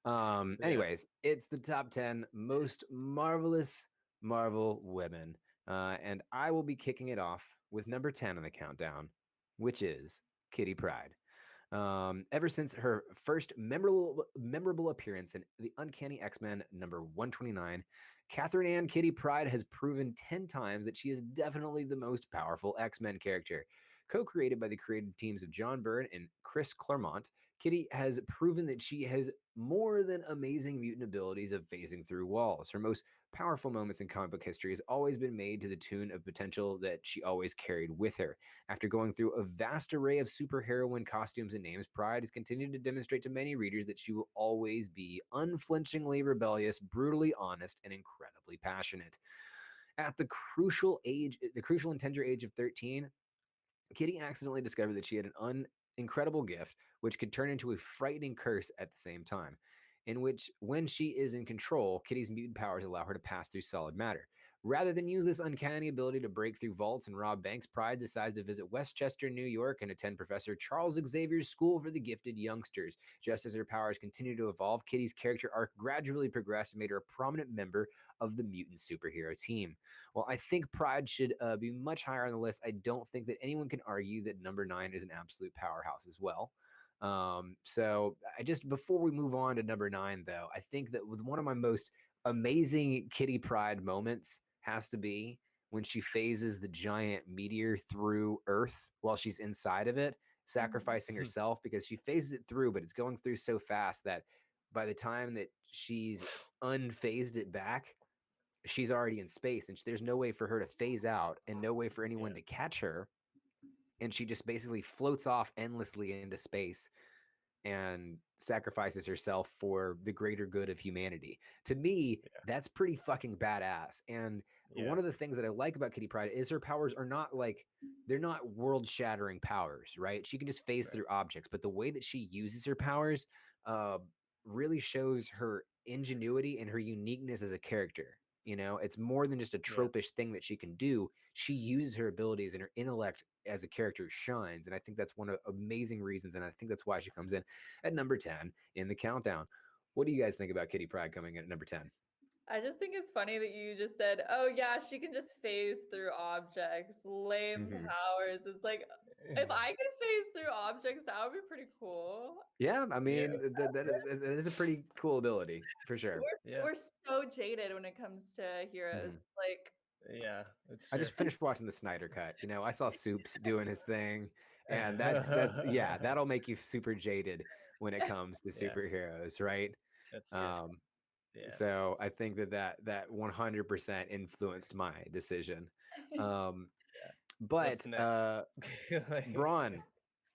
Yeah. Anyways, it's the top 10 most marvelous Marvel women. And I will be kicking it off with number 10 on the countdown, which is Kitty Pryde. Ever since her first memorable appearance in the Uncanny X-Men number 129, Catherine Ann Kitty Pryde has proven 10 times that she is definitely the most powerful X-Men character. Co-created by the creative teams of John Byrne and Chris Claremont, Kitty has proven that she has more than amazing mutant abilities of phasing through walls. Her most powerful moments in comic book history has always been made to the tune of potential that she always carried with her. After going through a vast array of superheroine costumes and names, Pride has continued to demonstrate to many readers that she will always be unflinchingly rebellious, brutally honest, and incredibly passionate. At the crucial and tender age of 13, Kitty accidentally discovered that she had an incredible gift, which could turn into a frightening curse at the same time. In which, when she is in control, Kitty's mutant powers allow her to pass through solid matter. Rather than use this uncanny ability to break through vaults and rob banks, Pride decides to visit Westchester, New York, and attend Professor Charles Xavier's School for the Gifted Youngsters. Just as her powers continue to evolve, Kitty's character arc gradually progressed and made her a prominent member of the mutant superhero team. Well, I think Pride should be much higher on the list. I don't think that anyone can argue that number 9 is an absolute powerhouse as well. So I just, before we move on to number 9, though, I think that with one of my most amazing Kitty Pride moments has to be when she phases the giant meteor through Earth while she's inside of it, sacrificing herself because she phases it through, but it's going through so fast that by the time that she's unphased it back, she's already in space and there's no way for her to phase out and no way for anyone Yeah. to catch her. And she just basically floats off endlessly into space and sacrifices herself for the greater good of humanity. To me, Yeah. that's pretty fucking badass. And one Yeah. of the things that I like about Kitty Pryde is her powers are not like, they're not world shattering powers, right? She can just phase Right. through objects, but the way that she uses her powers uh, really shows her ingenuity and her uniqueness as a character. You know, it's more than just a Yeah. tropish thing that she can do. She uses her abilities and her intellect as a character shines. And I think that's one of amazing reasons. And I think that's why she comes in at number 10 in the countdown. What do you guys think about Kitty Pryde coming in at number 10? I just think it's funny that you just said, "Oh yeah, she can just phase through objects." Lame Mm-hmm. powers. It's like if I could phase through objects, that would be pretty cool. Yeah, I Yeah. mean, that is a pretty cool ability for sure. Yeah. We're so jaded when it comes to heroes. Mm-hmm. Like Yeah. It's I true. just finished watching the Snyder cut. You know, I saw Soups doing his thing, and yeah, that'll make you super jaded when it comes to Yeah. superheroes, right? That's true. Um, Yeah. so I think that 100% influenced my decision. Um, Yeah. What's but next? Braun,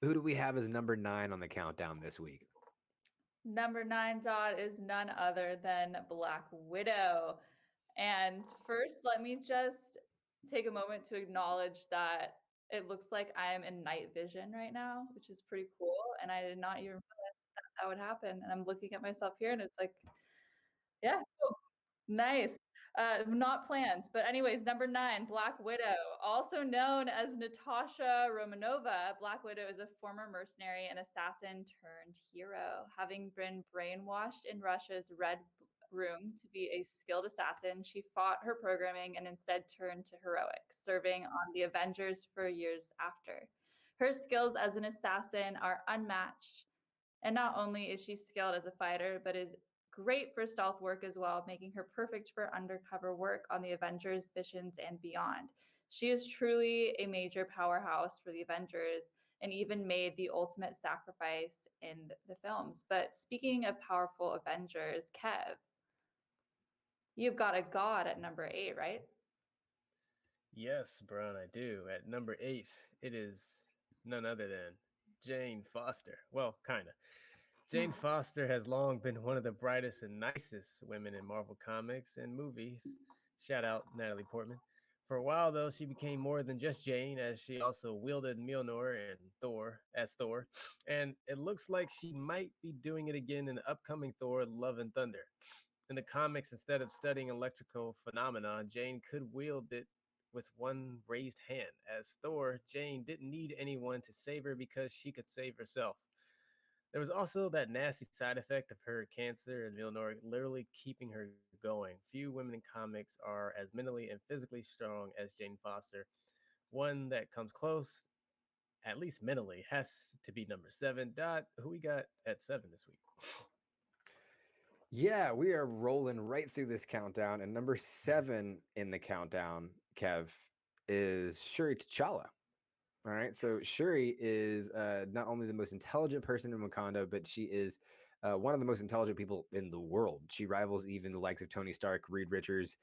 who do we have as number 9 on the countdown this week? number 9 dot is none other than Black Widow. And first, let me just take a moment to acknowledge that it looks like I am in night vision right now, which is pretty cool. And I did not even realize that would happen. And I'm looking at myself here and it's like, yeah, cool. Nice. Not planned. But anyways, number 9, Black Widow. Also known as Natasha Romanova, Black Widow is a former mercenary and assassin turned hero. Having been brainwashed in Russia's Red Room to be a skilled assassin, she fought her programming and instead turned to heroics, serving on the Avengers for years after. Her skills as an assassin are unmatched. And not only is she skilled as a fighter, but is great for stealth work as well, making her perfect for undercover work on the Avengers missions and beyond. She is truly a major powerhouse for the Avengers and even made the ultimate sacrifice in the films. But speaking of powerful Avengers, Kev, you've got a god at number 8, right? Yes, Brown, I do. At number 8, it is none other than Jane Foster. Well, kinda. Jane Foster has long been one of the brightest and nicest women in Marvel comics and movies. Shout out Natalie Portman. For a while, though, she became more than just Jane, as she also wielded Mjolnir and Thor as Thor, and it looks like she might be doing it again in the upcoming Thor: Love and Thunder. In the comics, instead of studying electrical phenomena, Jane could wield it with one raised hand. As Thor, Jane didn't need anyone to save her because she could save herself. There was also that nasty side effect of her cancer and Milnor literally keeping her going. Few women in comics are as mentally and physically strong as Jane Foster. One that comes close, at least mentally, has to be number seven. Dot, who we got at seven this week? Yeah, we are rolling right through this countdown, and number 7 in the countdown, Kev, is Shuri T'Challa. All right, so Yes. Shuri is not only the most intelligent person in Wakanda, but she is one of the most intelligent people in the world. She rivals even the likes of Tony Stark, Reed Richards,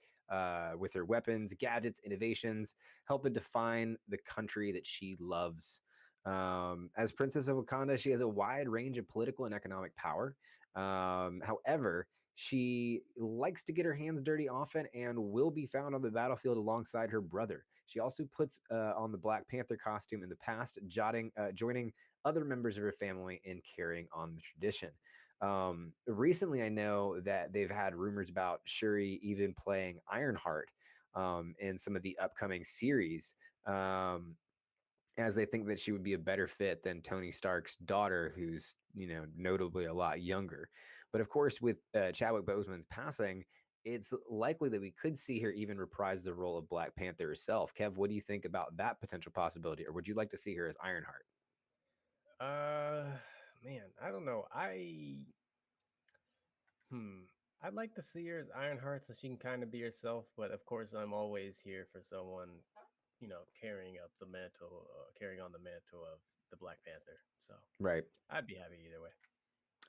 with her weapons, gadgets, innovations, helping define the country that she loves. As Princess of Wakanda, she has a wide range of political and economic power. However, she likes to get her hands dirty often and will be found on the battlefield alongside her brother. She also puts on the Black Panther costume in the past, joining other members of her family in carrying on the tradition. Recently, I know that they've had rumors about Shuri even playing Ironheart in some of the upcoming series. As they think that she would be a better fit than Tony Stark's daughter, who's notably a lot younger. But of course, with Chadwick Boseman's passing, it's likely that we could see her even reprise the role of Black Panther herself. Kev, what do you think about that potential possibility, or would you like to see her as Ironheart? Uh, man, I don't know. Hmm. I'd like to see her as Ironheart so she can kind of be herself, but of course, I'm always here for someone, carrying up the mantle, carrying on the mantle of the Black Panther. So Right. I'd be happy either way.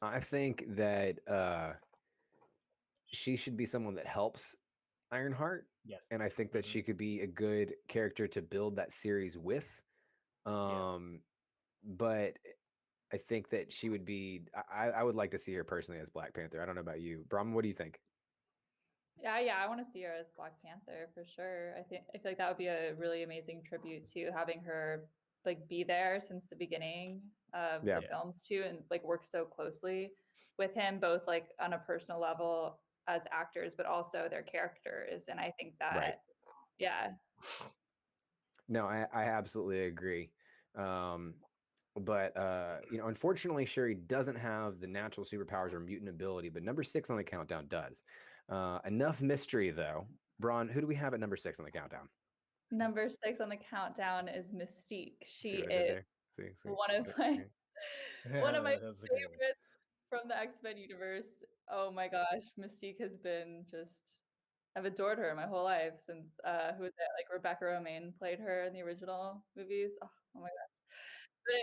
I think that she should be someone that helps Ironheart, Yes. and I think that Mm-hmm. she could be a good character to build that series with. Yeah. Um, but I think that she would be. I would like to see her personally as Black Panther. I don't know about you, Brom. What do you think? Yeah, I want to see her as Black Panther for sure. I feel like that would be a really amazing tribute to having her like be there since the beginning of Yeah. the Yeah. films too, and like work so closely with him, both like on a personal level as actors, but also their characters. And I think Right. that, yeah, No, I absolutely agree. Um, but unfortunately, Shuri doesn't have the natural superpowers or mutant ability. But number 6 on the countdown does. Enough mystery, though. Braun, who do we have at number 6 on the countdown? number 6 on the countdown is Mystique. See She what I did is there? See. one of Yep, my okay. one of my That was a great one. favorites from the X-Men universe. Oh my gosh, Mystique has been just I've adored her my whole life since who was it? Like Rebecca Romaine played her in the original movies. Oh my gosh. But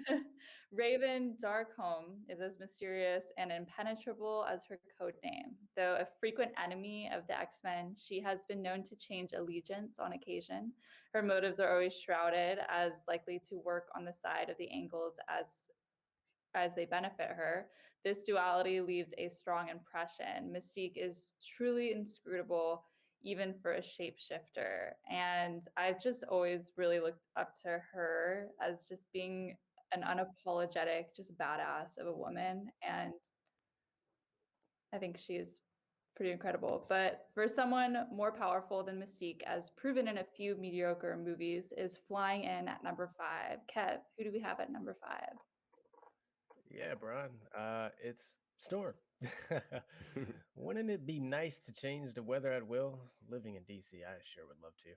anyways, Raven Darkholme is as mysterious and impenetrable as her code name. Though a frequent enemy of the X-Men, she has been known to change allegiance on occasion. Her motives are always shrouded as likely to work on the side of the Angles as they benefit her. This duality leaves a strong impression. Mystique is truly inscrutable, even for a shapeshifter. And I've just always really looked up to her as just being an unapologetic, just badass of a woman. And I think she's pretty incredible. But for someone more powerful than Mystique, as proven in a few mediocre movies, is flying in at number 5. Kev, who do we have at number 5? Yeah, Brian. It's Storm. Wouldn't it be nice to change the weather at will? Living in DC, I sure would love to.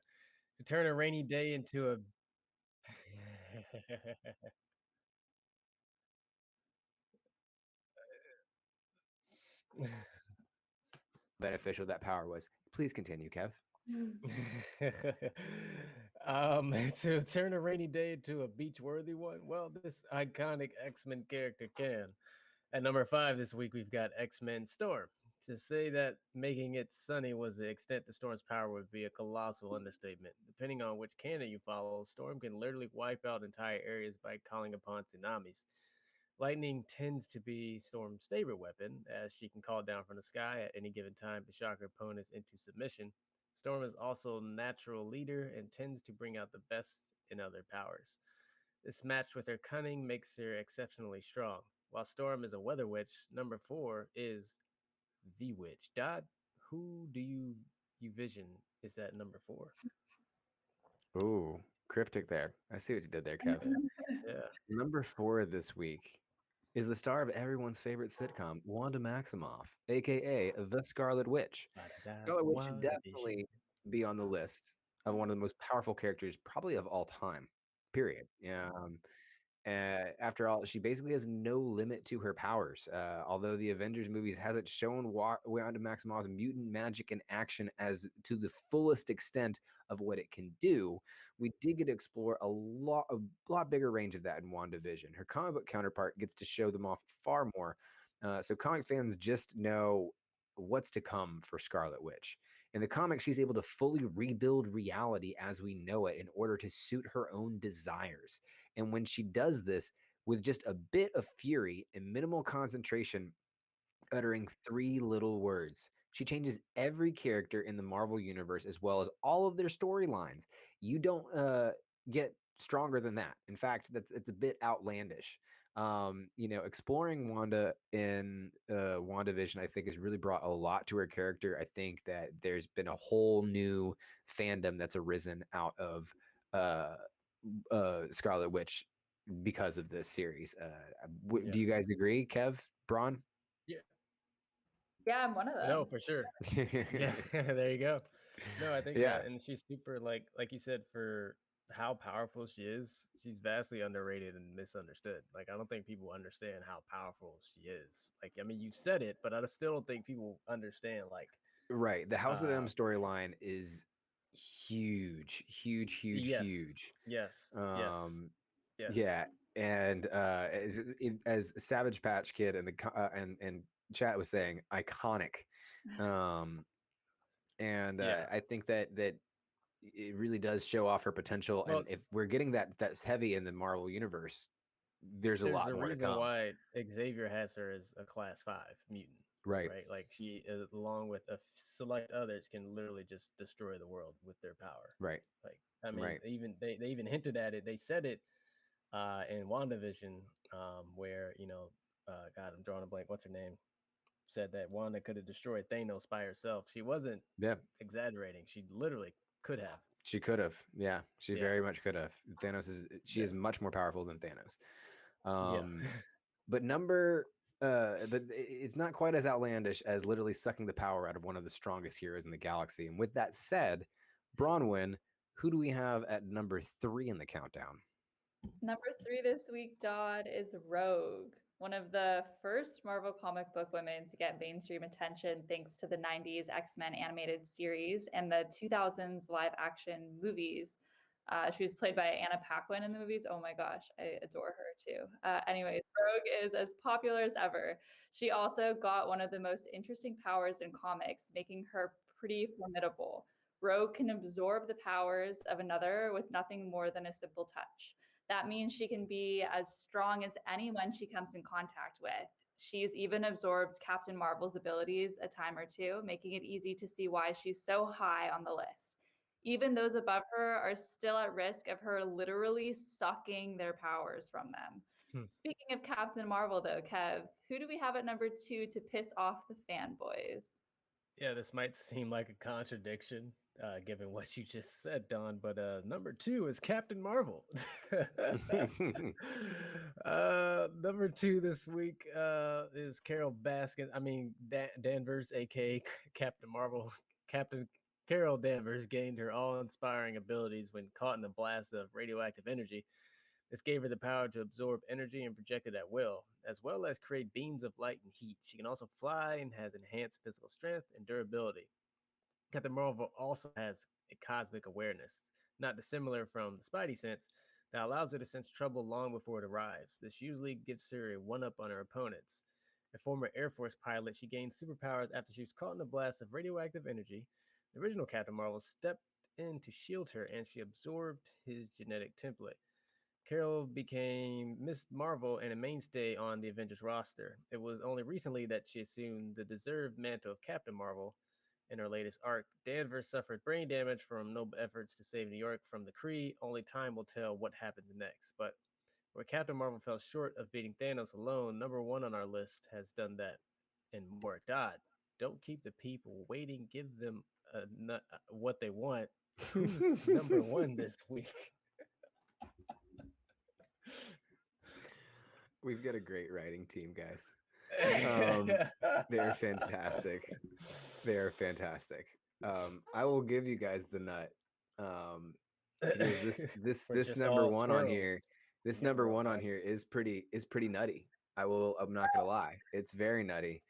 To turn a rainy day into a Beneficial that power was. Please continue, Kev. to turn a rainy day into a beach-worthy one. Well, this iconic X-Men character can. At number 5 this week, we've got X-Men Storm. To say that making it sunny was the extent the storm's power would be a colossal understatement. Depending on which canon you follow, Storm can literally wipe out entire areas by calling upon tsunamis. Lightning tends to be Storm's favorite weapon, as she can call down from the sky at any given time to shock her opponents into submission. Storm is also a natural leader and tends to bring out the best in other powers. This matched with her cunning makes her exceptionally strong. While Storm is a weather witch, number 4 is the witch. Dot, who do you vision is at number 4? Ooh, cryptic there. I see what you did there, Kev. Yeah, yeah. Number 4 this week. is the star of everyone's favorite sitcom, Wanda Maximoff, aka the Scarlet Witch. Ba-da-da, Scarlet Witch should WandaVision. definitely be on the list of one of the most powerful characters, probably of all time. Period. Yeah. After all, she basically has no limit to her powers. Although the Avengers movies hasn't shown Wanda Maximoff's mutant magic in action as to the fullest extent of what it can do, we did get to explore a lot bigger range of that in WandaVision. Her comic book counterpart gets to show them off far more. So comic fans just know what's to come for Scarlet Witch. In the comics, she's able to fully rebuild reality as we know it in order to suit her own desires. And when she does this with just a bit of fury and minimal concentration, uttering three little words, she changes every character in the Marvel universe as well as all of their storylines. You don't get stronger than that. In fact, it's a bit outlandish. Exploring Wanda in WandaVision, I think, has really brought a lot to her character. I think that there's been a whole new fandom that's arisen out of uh, Scarlet Witch because of this series. Yeah. Do you guys agree, Kev, Braun? Yeah. Yeah, I'm one of No, them. for sure. Yeah, there you go. No, I think Yeah, that, and she's super like you said, for how powerful she is. She's vastly underrated and misunderstood. Like I don't think people understand how powerful she is. Like I mean, you said it, but I still don't think people understand. Like, right. The House of M uh, storyline is huge, huge, huge, yes, huge. yes, yes, Um, yes, yeah, and as Savage Patch Kid and and chat was saying, iconic. Um, and yeah. I think that it really does show off her potential. And Well, if we're getting that's heavy in the Marvel universe, there's a there's lot a more to reason come. why Xavier has her as a class 5 mutant, Right, right? Like she, along with a select others, can literally just destroy the world with their power. right, Like I mean, right. even they even hinted at it. They said it in WandaVision, where God, I'm drawing a blank. What's her name? Said that Wanda could have destroyed Thanos by herself. She wasn't Yeah, exaggerating. She literally could have. she could have. Yeah, she Yeah, very much could have. She yeah, is much more powerful than Thanos. yeah. Um, but it's not quite as outlandish as literally sucking the power out of one of the strongest heroes in the galaxy. And with that said, Bronwyn, who do we have at number 3 in the countdown? Number 3 this week, Dodd, is Rogue, one of the first Marvel comic book women to get mainstream attention thanks to the 90s X-Men animated series and the 2000s live action movies. She was played by Anna Paquin in the movies. Oh my gosh, I adore her too. Anyways, Rogue is as popular as ever. She also got one of the most interesting powers in comics, making her pretty formidable. Rogue can absorb the powers of another with nothing more than a simple touch. That means she can be as strong as anyone she comes in contact with. She's even absorbed Captain Marvel's abilities a time or two, making it easy to see why she's so high on the list. Even those above her are still at risk of her literally sucking their powers from them. Hmm. Speaking of Captain Marvel, though, Kev, who do we have at number 2 to piss off the fanboys? Yeah, this might seem like a contradiction, given what you just said, Don, but number 2 is Captain Marvel. Number 2 this week is Carol Baskin. I mean, Danvers, aka Captain Marvel. Captain Carol Danvers gained her awe inspiring abilities when caught in a blast of radioactive energy. This gave her the power to absorb energy and project it at will, as well as create beams of light and heat. She can also fly and has enhanced physical strength and durability. Captain Marvel also has a cosmic awareness, not dissimilar from the Spidey sense, that allows her to sense trouble long before it arrives. This usually gives her a one up on her opponents. A former Air Force pilot, she gained superpowers after she was caught in a blast of radioactive energy. The original Captain Marvel stepped in to shield her and she absorbed his genetic template. Carol became Miss Marvel and a mainstay on the Avengers roster. It was only recently that she assumed the deserved mantle of Captain Marvel in her latest arc. Danvers suffered brain damage from noble efforts to save New York from the Kree. Only time will tell what happens next. But where Captain Marvel fell short of beating Thanos alone, number 1 on our list has done that and more. Dodd, don't keep the people waiting. Give them what they want. Who's number 1 this week? We've got a great writing team, guys. They're fantastic. They are fantastic. I will give you guys the nut. Because We're this just number all one on squirrels. here, this Get number real, one on bud. here is pretty nutty. I'm not gonna lie. It's very nutty.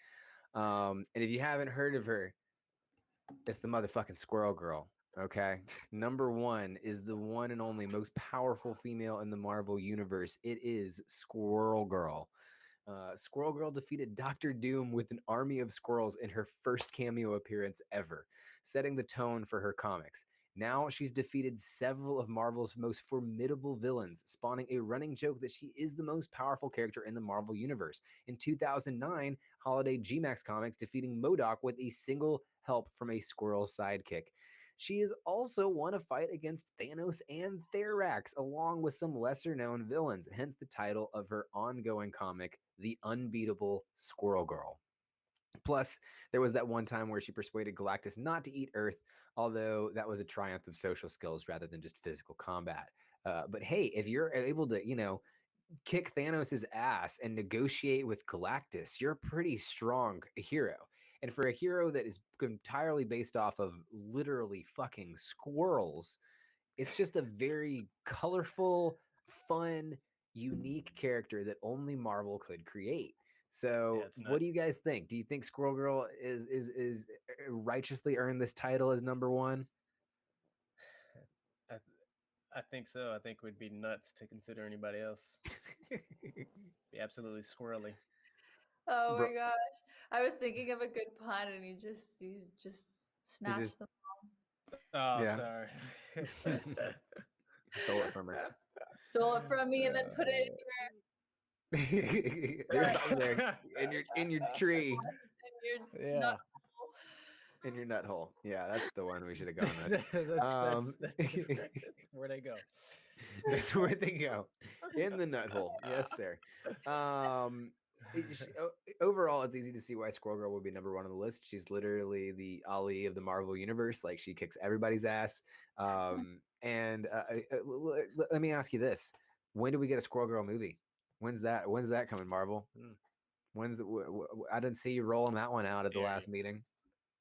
And if you haven't heard of her, it's the motherfucking Squirrel Girl. Okay. Number one is the one and only most powerful female in the Marvel universe. It is Squirrel Girl. Squirrel Girl defeated Doctor Doom with an army of squirrels in her first cameo appearance ever, setting the tone for her comics. Now she's defeated several of Marvel's most formidable villains, spawning a running joke that she is the most powerful character in the Marvel universe. In 2009, Holiday G-Max Comics defeating MODOK with a single help from a squirrel sidekick. She has also won a fight against Thanos and Therax, along with some lesser known villains, hence the title of her ongoing comic, The Unbeatable Squirrel Girl. Plus, there was that one time where she persuaded Galactus not to eat Earth, although that was a triumph of social skills rather than just physical combat. But hey, if you're able to, kick Thanos' ass and negotiate with Galactus, you're a pretty strong hero. And for a hero that is entirely based off of literally fucking squirrels, it's just a very colorful, fun, unique character that only Marvel could create. Yeah, So, it's what do you nuts. guys think? Do you think Squirrel Girl is righteously earned this title as number one? I I think so. I think we'd be nuts to consider anybody else. Be absolutely squirrely. Oh Bro, my gosh. I was thinking of a good pun and you just you just snatched them. Oh, yeah, sorry. stole it from her. Stole it from me and then put it There's something there in your tree, in your nut Yeah. hole. in your nut hole. Yeah, that's the one we should have gone with. That's where they go. That's where they go, in the nut hole. Yes, sir. Um, Overall, it's easy to see why Squirrel Girl would be number one on the list. She's literally the Ali of the Marvel universe. Like she kicks everybody's ass. Let me ask you this: when do we get a Squirrel Girl movie? When's that? When's that coming, Marvel? Mm, I didn't see you rolling that one out at the last scary. meeting.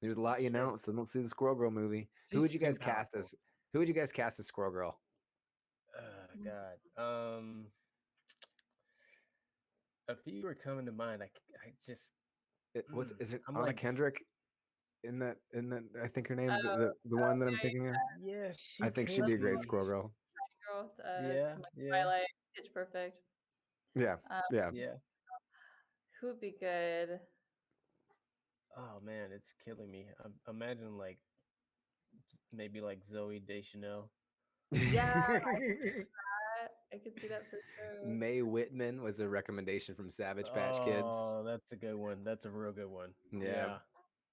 There's a lot It's you true. announced. I don't see the Squirrel Girl movie. Who would She's you too guys cast powerful. as? Who would you guys cast as Squirrel Girl? Oh God. A few are coming to mind. I just. What's is it? I'm Anna like. Kendrick? In that I think her name Oh, the one that I'm yeah, thinking of. Yeah, I she think she'd could be a great be. Squirrel Girl. girl, Yeah, from like yeah, Twilight, Pitch Perfect. Yeah, Um, yeah. yeah. who would be good? Oh man, it's killing me. Imagine like maybe like Zoe Deschanel. Yeah, I could see that for sure. May Whitman was a recommendation from Savage Patch Kids. Oh, that's a good one. That's a real good one. Yeah, Yeah,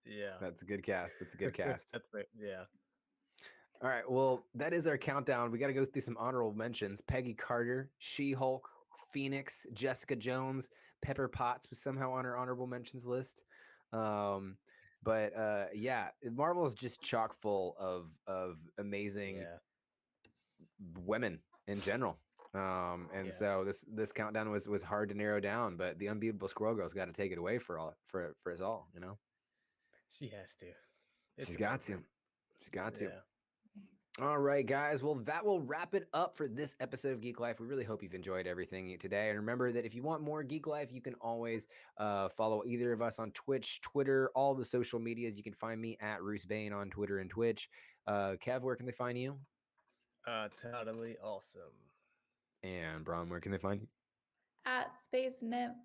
yeah. that's a good cast. That's a good cast. That's it. Yeah. All right, well, that is our countdown. We got to go through some honorable mentions. Peggy Carter, She-Hulk, Phoenix, Jessica Jones, Pepper Potts was somehow on our honorable mentions list. Um, but yeah, Marvel is just chock full of amazing Yeah. women in general. And Yeah. so this countdown was hard to narrow down, but the unbeatable Squirrel Girl's got to take it away for us all. She has to. It's She's got to. appropriate. She's got to. Yeah. All right, guys. Well, that will wrap it up for this episode of Geek Life. We really hope you've enjoyed everything today. And remember that if you want more Geek Life, you can always follow either of us on Twitch, Twitter, all the social medias. You can find me at Roose Bane on Twitter and Twitch. Kev, where can they find you? Totally awesome. And Braun, where can they find you? At Space Nymph.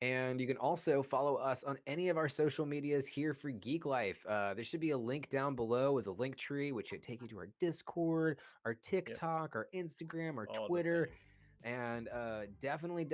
And you can also follow us on any of our social medias here for Geek Life. There should be a link down below with a link tree, which should take you to our Discord, our TikTok, our Instagram, our All the Twitter. things. And definitely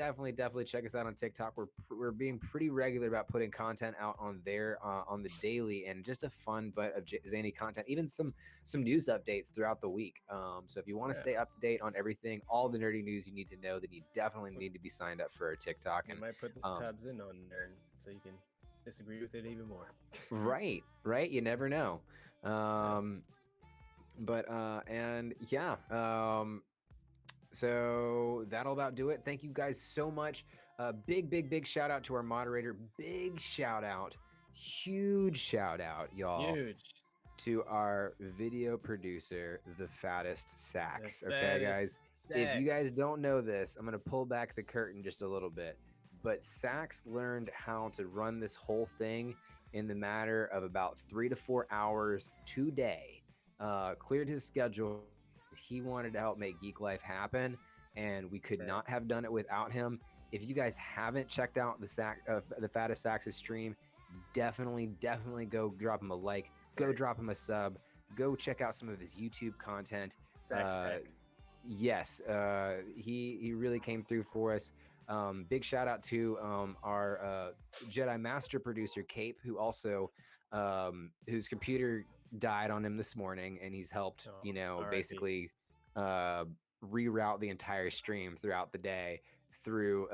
check us out on TikTok. We're being pretty regular about putting content out on there on the daily, and just a fun but of zany content, even some news updates throughout the week. So if you want to Yeah. stay up to date on everything, all the nerdy news you need to know, then you definitely need to be signed up for our TikTok. We And might put the tabs in on there so you can disagree with it even more. right, you never know. Yeah. And yeah. So that'll about do it. Thank you guys so much. Big shout out to our moderator. Big shout out, huge shout out, y'all. Huge. To our video producer, the fattest Sax. The Okay, fattest guys. If you Sax. guys don't know this, I'm gonna pull back the curtain just a little bit. But Sax learned how to run this whole thing in the matter of about 3 to 4 hours today. Cleared his schedule. He wanted to help make Geeklife happen, and we could not have done it without him. If you guys haven't checked out the fattest Sax's stream, definitely go drop him a like. Go drop him a sub. Go check out some of his YouTube content. Yes, he really came through for us. Big shout out to our Jedi Master producer Cape, who also whose computer died on him this morning, and he's helped basically reroute the entire stream throughout the day through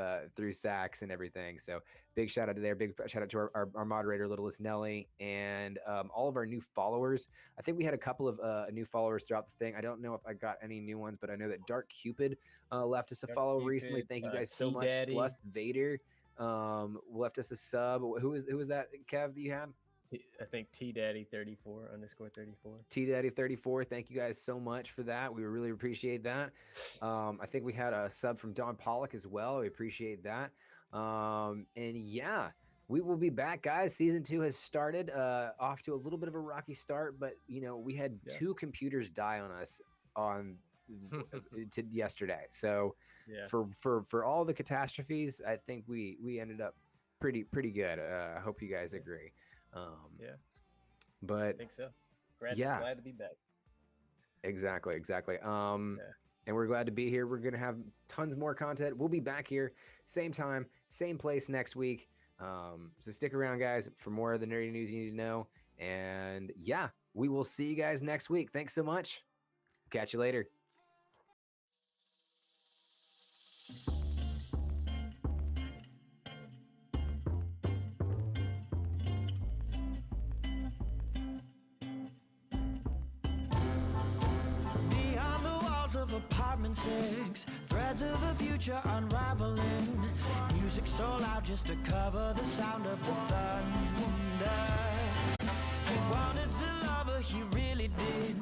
Sax and everything. So big shout out to there. Big shout out to our moderator, Littlest Nelly, and all of our new followers. I think we had a couple of new followers throughout the thing. I don't know if I got any new ones, but I know that Dark Cupid left us a follow recently. Thank you guys so much. Slust Vader left us a sub. Who was that, Kev, that you had? I think TDaddy34 _34. TDaddy34. Thank you guys so much for that. We really appreciate that. I think we had a sub from Don Pollock as well. We appreciate that. And yeah, we will be back, guys. Season 2 has started off to a little bit of a rocky start, but we had 2 computers die on us to yesterday. So for all the catastrophes, I think we ended up pretty good. I hope you guys agree. But I think so. Glad to be back. Exactly. And we're glad to be here. We're gonna have tons more content. We'll be back here, same time, same place next week. So stick around, guys, for more of the nerdy news you need to know. And yeah, we will see you guys next week. Thanks so much. Catch you later. Apartment 6, threads of a future unraveling. Music so loud just to cover the sound of the thunder. He wanted to love her, he really did.